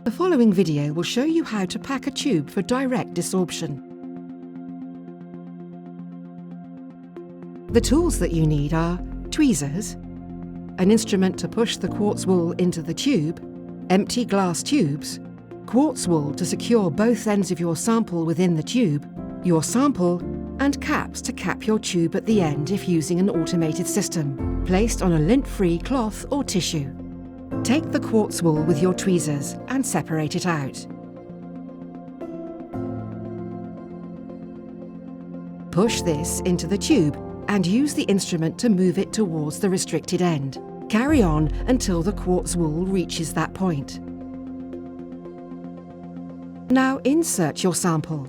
The following video will show you how to pack a tube for direct desorption. The tools that you need are tweezers, an instrument to push the quartz wool into the tube, empty glass tubes, quartz wool to secure both ends of your sample within the tube, your sample, and caps to cap your tube at the end if using an automated system, placed on a lint-free cloth or tissue. Take the quartz wool with your tweezers and separate it out. Push this into the tube and use the instrument to move it towards the restricted end. Carry on until the quartz wool reaches that point. Now insert your sample.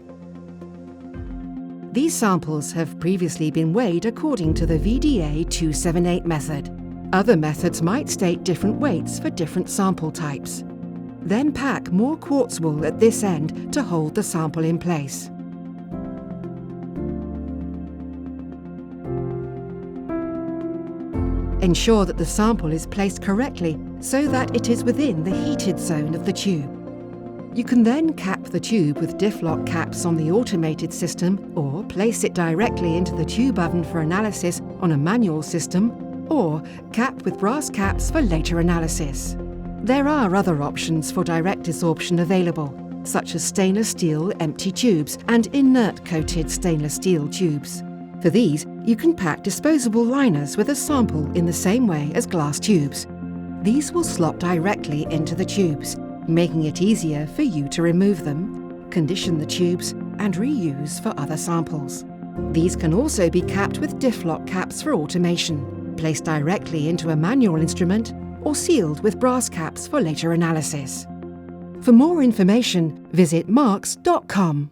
These samples have previously been weighed according to the VDA 278 method. Other methods might state different weights for different sample types. Then pack more quartz wool at this end to hold the sample in place. Ensure that the sample is placed correctly so that it is within the heated zone of the tube. You can then cap the tube with diff lock caps on the automated system, or place it directly into the tube oven for analysis on a manual system, or cap with brass caps for later analysis. There are other options for direct desorption available, such as stainless steel empty tubes and inert coated stainless steel tubes. For these, you can pack disposable liners with a sample in the same way as glass tubes. These will slot directly into the tubes, making it easier for you to remove them, condition the tubes, and reuse for other samples. These can also be capped with diff lock caps for automation, placed directly into a manual instrument, or sealed with brass caps for later analysis. For more information, visit marks.com.